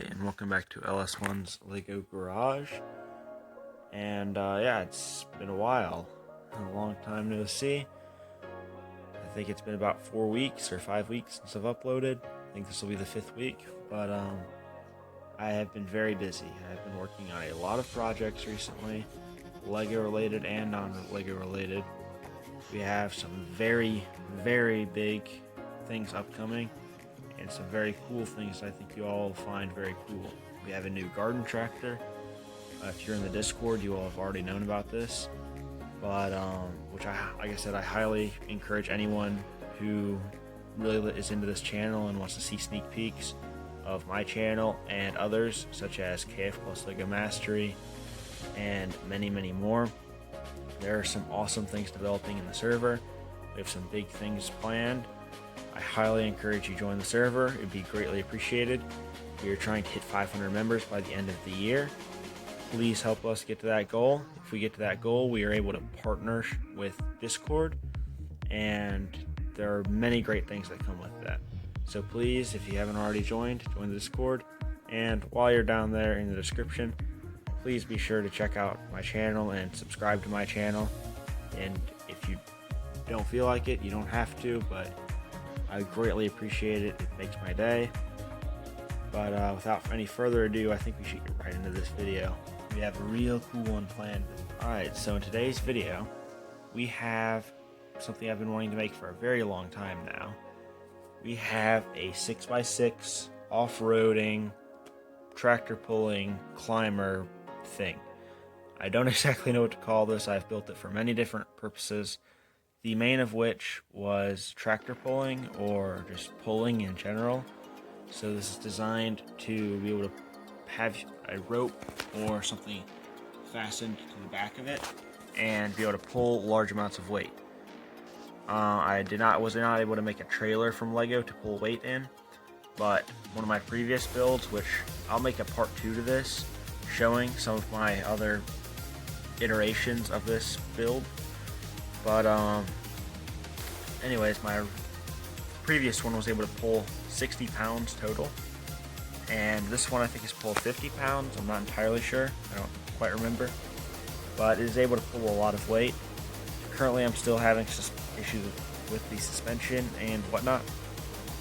everybody, and welcome back to LS1's Lego Garage. And yeah, it's been a while, a long time no see. I think it's been about 4 weeks or 5 weeks since I've uploaded. I think this will be the 5th week, but I have been very busy. I've been working on a lot of projects recently, Lego related and non-Lego related. We have some very, very big things upcoming, and some very cool things I think you all will find very cool. We have a new garden tractor. If you're in the Discord, you all have already known about this, but which like I said, I highly encourage anyone who really is into this channel and wants to see sneak peeks of my channel and others, such as KF Plus Lego Mastery and many, many more. There are some awesome things developing in the server. We have some big things planned. I highly encourage you to join the server. It would be greatly appreciated. We are trying to hit 500 members by the end of the year. Please help us get to that goal. If we get to that goal, we are able to partner with Discord, and there are many great things that come with that. So please, if you haven't already joined, join the Discord. And while you're down there in the description, please be sure to check out my channel and subscribe to my channel. And if you don't feel like it, you don't have to, but I greatly appreciate it. It makes my day. But without any further ado, I think we should get right into this video. We have a real cool one planned. Alright, so in today's video, we have something I've been wanting to make for a very long time now. We have a 6x6 off-roading, tractor pulling, climber thing. I don't exactly know what to call this. I've built it for many different purposes. The main of which was tractor pulling, or just pulling in general. So this is designed to be able to have a rope or something fastened to the back of it and be able to pull large amounts of weight. I was not able to make a trailer from Lego to pull weight in, but one of my previous builds, which I'll make a part 2 to this, showing some of my other iterations of this build. But anyways, my previous one was able to pull 60 pounds total, and this one I think is pulled 50 pounds. I'm not entirely sure, I don't quite remember, but it is able to pull a lot of weight. Currently I'm still having issues with the suspension and whatnot,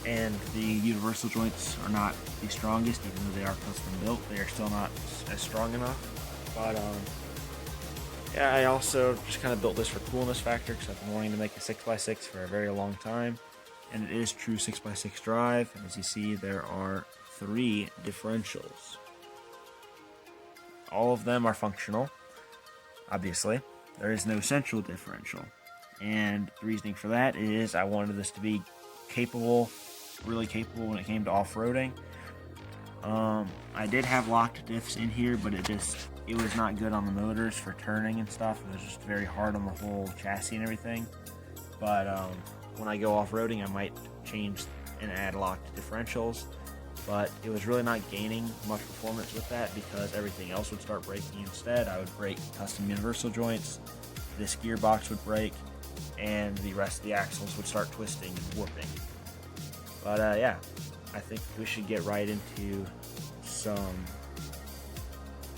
and the universal joints are not the strongest. Even though they are custom built, they are still not as strong enough. But yeah, I also just kind of built this for coolness factor, because I've been wanting to make a 6x6 for a very long time, and it is true 6x6 drive. And as you see, there are 3 differentials. All of them are functional, obviously. There is no central differential, and the reasoning for that is I wanted this to be capable, really capable when it came to off-roading. I did have locked diffs in here, but it was not good on the motors for turning and stuff. It was just very hard on the whole chassis and everything. But when I go off-roading, I might change and add locked differentials. But it was really not gaining much performance with that, because everything else would start breaking instead. I would break custom universal joints, this gearbox would break, and the rest of the axles would start twisting and warping. But yeah, I think we should get right into some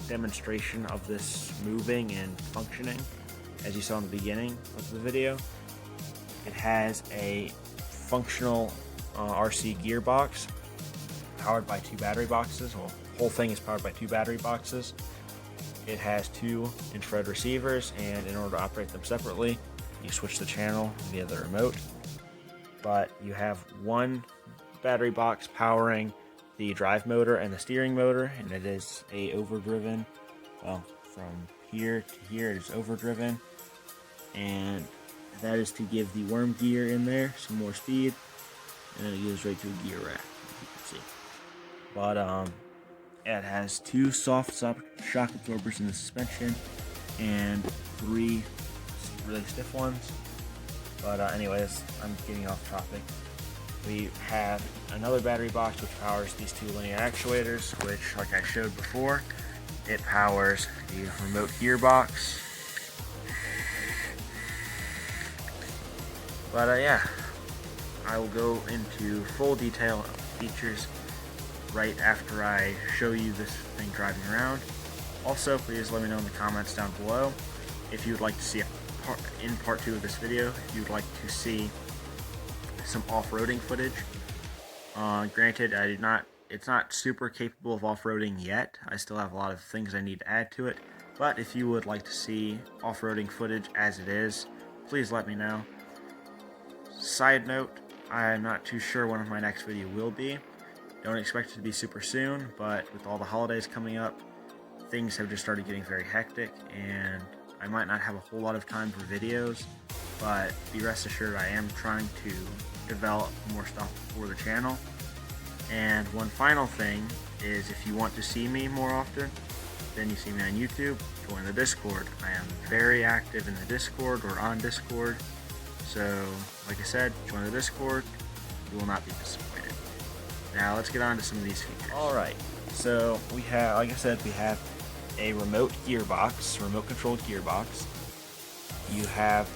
demonstration of this moving and functioning. As you saw in the beginning of the video, it has a functional RC gearbox powered by 2 battery boxes. Well, the whole thing is powered by 2 battery boxes. It has 2 infrared receivers, and in order to operate them separately, you switch the channel via the remote. But you have 1 battery box powering the drive motor and the steering motor, and it is a overdriven, well, from here to here it is overdriven, and that is to give the worm gear in there some more speed, and then it goes right to a gear rack, as you can see. But it has 2 soft shock absorbers in the suspension and 3 really stiff ones. But anyways, I'm getting off topic. We have another battery box which powers these 2 linear actuators, which, like I showed before, it powers the remote gearbox. But yeah, I will go into full detail of features right after I show you this thing driving around. Also, please let me know in the comments down below if you would like to see in part 2 of this video, if you would like to see some off-roading footage. Granted, it's not super capable of off-roading yet. I still have a lot of things I need to add to it. But if you would like to see off-roading footage as it is, please let me know. Side note, I'm not too sure when my next video will be. Don't expect it to be super soon, but with all the holidays coming up, things have just started getting very hectic, and I might not have a whole lot of time for videos, but be rest assured I am trying to develop more stuff for the channel. And one final thing is, if you want to see me more often than you see me on YouTube, join the Discord. I am very active in the Discord or on Discord, so like I said, join the Discord, you will not be disappointed. Now let's get on to some of these features. Alright, so we have, like I said, we have a remote gearbox, remote controlled gearbox. You have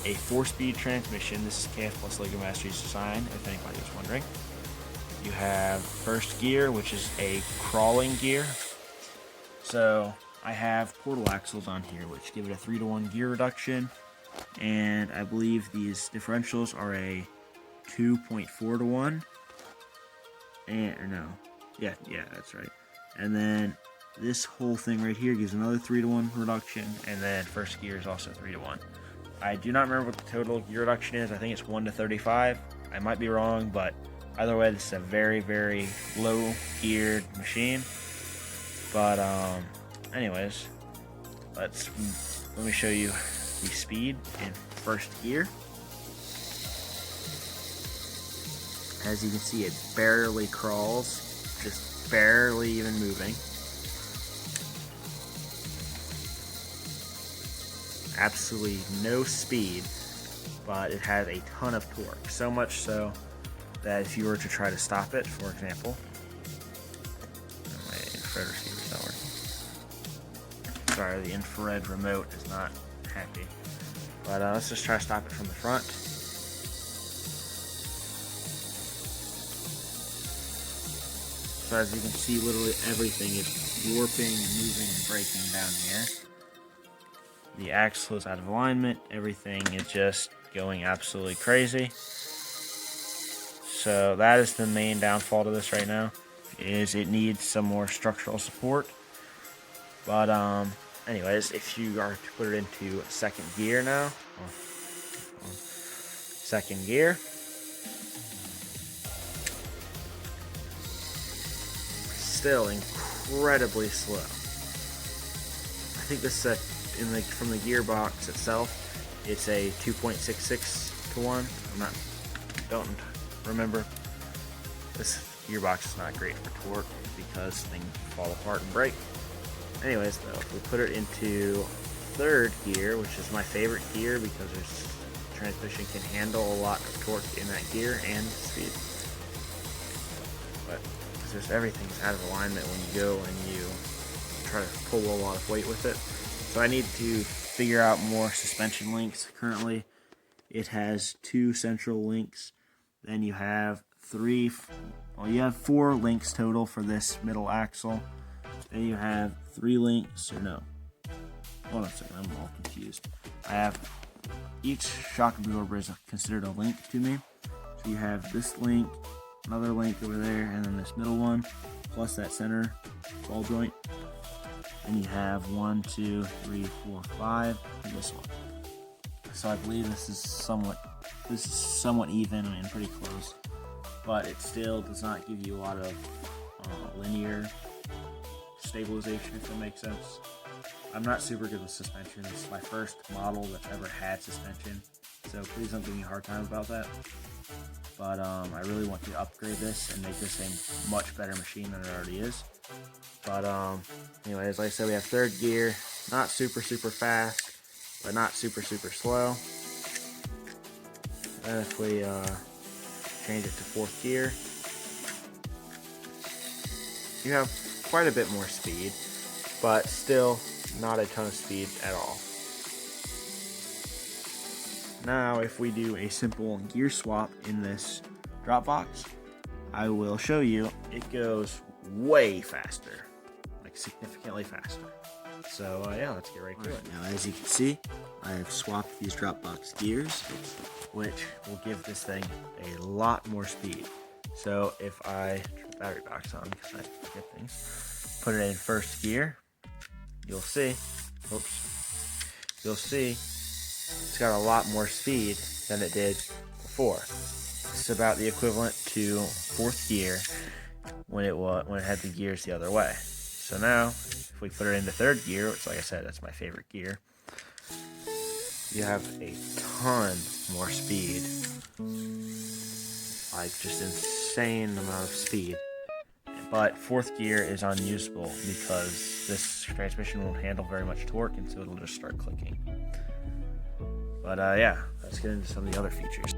a 4-speed transmission. This is KF Plus Lego Masters design, if anybody was wondering. You have first gear, which is a crawling gear. So I have portal axles on here, which give it a 3-to-1 gear reduction, and I believe these differentials are a 2.4-to-1. And no, yeah, that's right. And then this whole thing right here gives another 3-to-1 reduction, and then first gear is also 3-to-1. I do not remember what the total gear reduction is. I think it's 1-to-35. I might be wrong, but either way, this is a very, very low geared machine. But anyways, let me show you the speed in first gear. As you can see, it barely crawls, just barely even moving. Absolutely no speed, but it has a ton of torque. So much so that if you were to try to stop it, for example, my infrared receiver's not working. Sorry, the infrared remote is not happy. But let's just try to stop it from the front. So as you can see, literally everything is warping and moving and breaking down here. The axle is out of alignment. Everything is just going absolutely crazy. So that is the main downfall to this right now, is it needs some more structural support. But anyways, if you are to put it into second gear now, second gear, still incredibly slow. I think this from the gearbox itself, it's a 2.66 to 1. Don't remember. This gearbox is not great for torque because things fall apart and break. Anyways, though, if we put it into third gear, which is my favorite gear because the transmission can handle a lot of torque in that gear and speed. But just everything's out of alignment when you go and you try to pull a lot of weight with it. So I need to figure out more suspension links. Currently, it has 2 central links. Then you have 4 links total for this middle axle. Then you have 3 links, or no. Hold on a second, I'm all confused. I have each shock absorber is considered a link to me. So you have this link, another link over there, and then this middle one, plus that center ball joint. And you have 1, 2, 3, 4, 5, and this one. So I believe this is somewhat even and pretty close, but it still does not give you a lot of linear stabilization, if that makes sense. I'm not super good with suspension. It's my first model that's ever had suspension, so please don't give me a hard time about that. But I really want to upgrade this and make this a much better machine than it already is. But anyways, like I said, we have third gear, not super fast, but not super slow. And if we change it to fourth gear, you have quite a bit more speed, but still not a ton of speed at all. Now if we do a simple gear swap in this drop box, I will show you. It goes way faster, like significantly faster. So yeah, let's get right to it. Now, as you can see, I have swapped these drop box gears, which will give this thing a lot more speed. So if I turn the battery box on, because I forget things, put it in first gear, you'll see, it's got a lot more speed than it did before. It's about the equivalent to fourth gear when it had the gears the other way. So now, if we put it into third gear, which, like I said, that's my favorite gear, you have a ton more speed, like just insane amount of speed. But fourth gear is unusable because this transmission won't handle very much torque, and so it'll just start clicking. But yeah, let's get into some of the other features.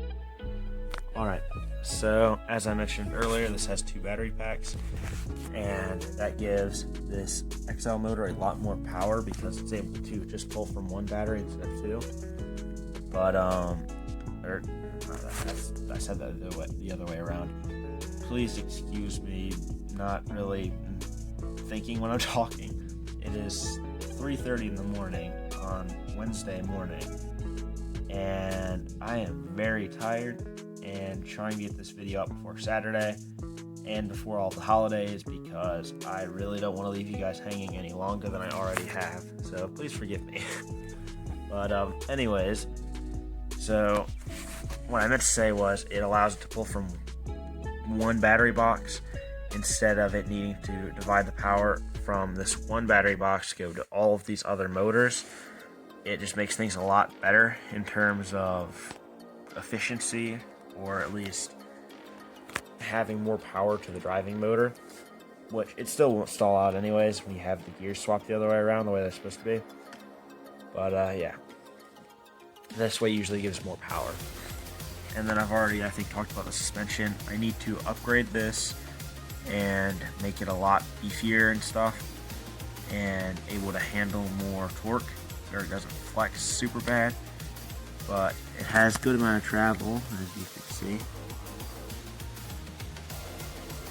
Alright, so as I mentioned earlier, this has 2 battery packs, and that gives this XL motor a lot more power because it's able to just pull from 1 battery instead of 2. But I said that the other way around. Please excuse me not really thinking when I'm talking. It is 3:30 in the morning on Wednesday morning, and I am very tired and trying to get this video up before Saturday and before all the holidays because I really don't want to leave you guys hanging any longer than I already have, so please forgive me. But anyways, so what I meant to say was it allows it to pull from 1 battery box instead of it needing to divide the power from this 1 battery box to go to all of these other motors. It just makes things a lot better in terms of efficiency, or at least having more power to the driving motor, which it still won't stall out anyways when you have the gears swapped the other way around the way they're supposed to be. But yeah, this way usually gives more power. And then I've already, I think, talked about the suspension. I need to upgrade this and make it a lot beefier and stuff, and able to handle more torque, so it doesn't flex super bad. But it has good amount of travel, as you can see.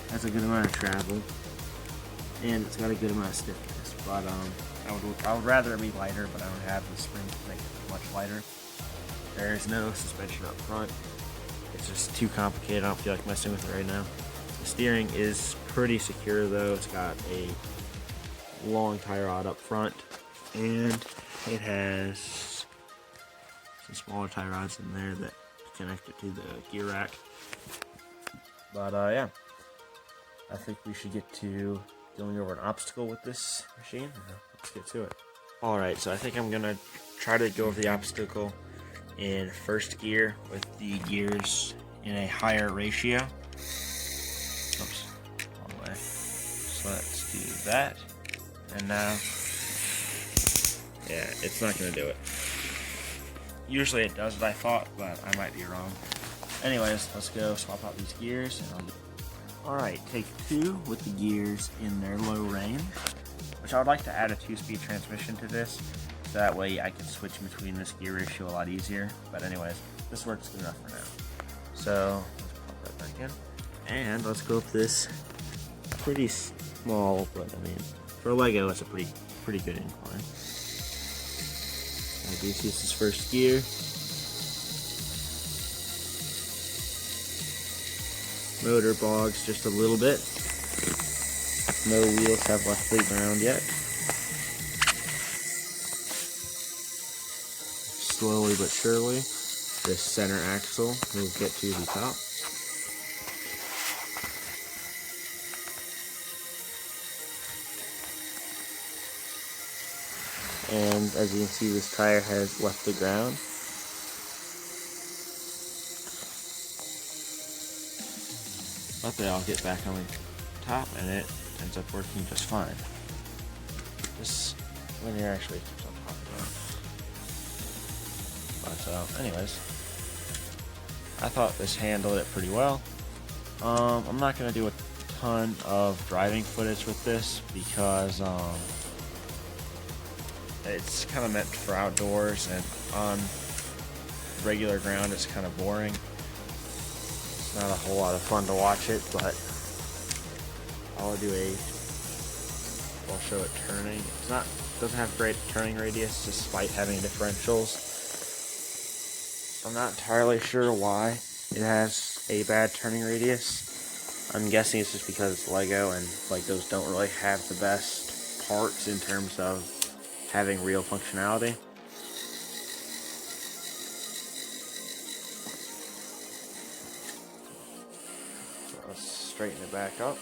It has a good amount of travel, and it's got a good amount of stiffness. But I would rather it be lighter, but I don't have the spring to make it much lighter. There is no suspension up front. It's just too complicated. I don't feel like messing with it right now. The steering is pretty secure though. It's got a long tie rod up front, and it has some smaller tie rods in there that connect it to the gear rack. But yeah, I think we should get to going over an obstacle with this machine. Let's get to it. Alright, so I think I'm gonna try to go over the obstacle in first gear with the gears in a higher ratio. Oops, wrong way. So let's do that. And now, yeah, it's not gonna do it. Usually it does what I thought, but I might be wrong. Anyways, let's go swap out these gears. Alright, take 2 with the gears in their low range, which I would like to add a 2-speed transmission to this, so that way I can switch between this gear ratio a lot easier. But anyways, this works good enough for now. So let's pop that back in, and let's go up this pretty small, but I mean, for a Lego, it's a pretty good incline. I do see this is first gear. Motor bogs just a little bit. No wheels have left the ground yet. Slowly but surely, this center axle will get to the top. And as you can see, this tire has left the ground. Luckily, I'll get back on the top, and it ends up working just fine. This linear actually keeps on popping out. But anyways, I thought this handled it pretty well. I'm not going to do a ton of driving footage with this because it's kind of meant for outdoors, and on regular ground it's kind of boring. It's not a whole lot of fun to watch it, but I'll show it turning. Doesn't have great turning radius despite having differentials. I'm not entirely sure why it has a bad turning radius. I'm guessing it's just because it's Lego and Legos don't really have the best parts in terms of having real functionality. So let's straighten it back up.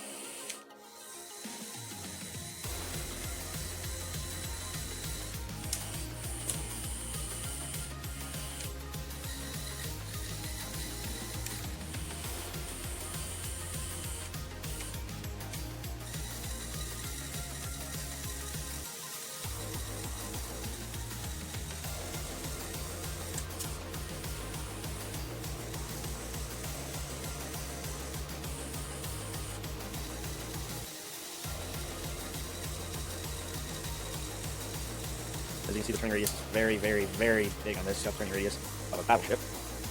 As you can see, the turning radius is very, very, very big on this turning radius of a battleship,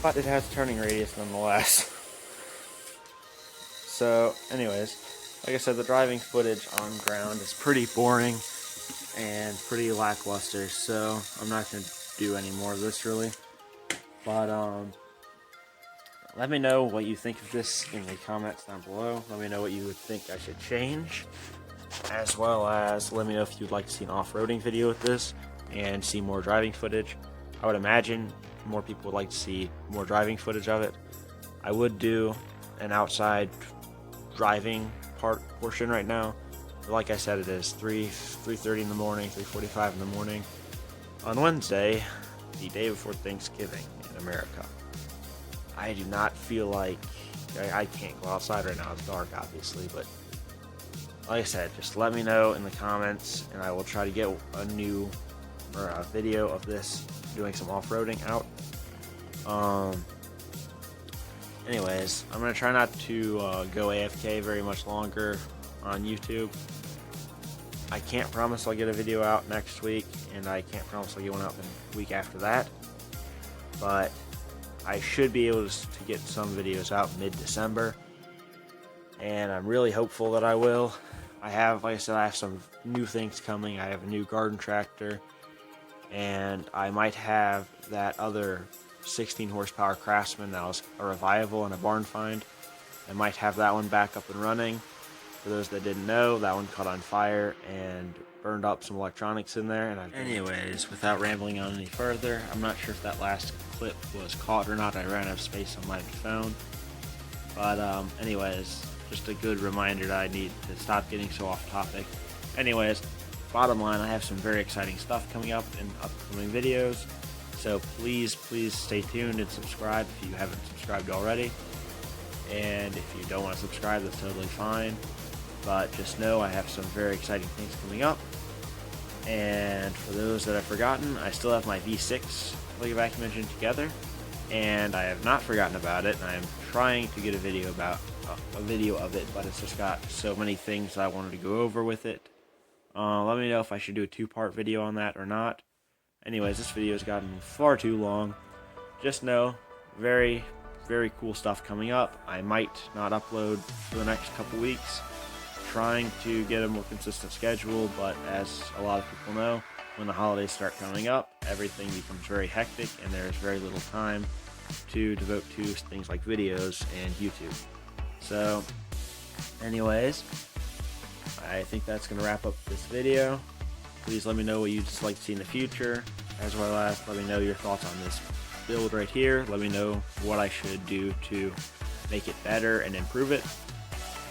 but it has turning radius nonetheless. So, anyways, like I said, the driving footage on ground is pretty boring and pretty lackluster, so I'm not going to do any more of this really. But, let me know what you think of this in the comments down below. Let me know what you would think I should change, as well as let me know if you'd like to see an off-roading video with this and see more driving footage. I would imagine more people would like to see more driving footage of it. I would do an outside driving portion right now, but like I said, it is 3:30 in the morning, 3:45 in the morning on Wednesday, the day before Thanksgiving in America. I do not feel like I can't go outside right now. It's dark, obviously, but like I said, just let me know in the comments, and I will try to get a video of this doing some off-roading out. Anyways, I'm gonna try not to go AFK very much longer on YouTube. I can't promise I'll get a video out next week, and I can't promise I'll get one out the week after that, but I should be able to get some videos out mid-December, and I'm really hopeful that I will. Like I said, I have some new things coming. I have a new garden tractor, and I might have that other 16 horsepower Craftsman that was a revival and a barn find. I might have that one back up and running. For those that didn't know, that one caught on fire and burned up some electronics in there. Anyways, without rambling on any further, I'm not sure if that last clip was caught or not. I ran out of space on my phone. But anyways, just a good reminder that I need to stop getting so off topic. Anyways, bottom line, I have some very exciting stuff coming up in upcoming videos, so please stay tuned and subscribe if you haven't subscribed already. And if you don't want to subscribe, that's totally fine, but just know I have some very exciting things coming up. And for those that have forgotten, I still have my V6 Lego vacuum engine together, and I have not forgotten about it, and I am trying to get a video of it, but it's just got so many things that I wanted to go over with it. Let me know if I should do a two-part video on that or not. Anyways, this video has gotten far too long. Just know, very, very cool stuff coming up. I might not upload for the next couple weeks, trying to get a more consistent schedule, but as a lot of people know, when the holidays start coming up, everything becomes very hectic, and there's very little time to devote to things like videos and YouTube. So, anyways, I think that's going to wrap up this video. Please let me know what you'd like to see in the future, as well as let me know your thoughts on this build right here. Let me know what I should do to make it better and improve it.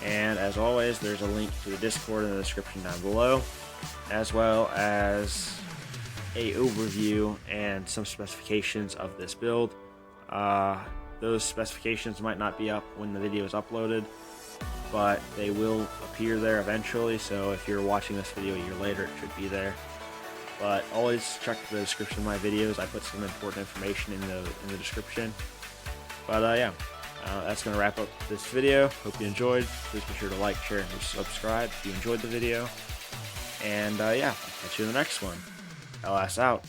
And as always, there's a link to the Discord in the description down below, as well as a overview and some specifications of this build. Those specifications might not be up when the video is uploaded, but they will appear there eventually, so if you're watching this video a year later, it should be there. But always check the description of my videos. I put some important information in the description. But yeah, that's going to wrap up this video. Hope you enjoyed. Please be sure to like, share, and subscribe if you enjoyed the video. And yeah, I'll catch you in the next one. LS out.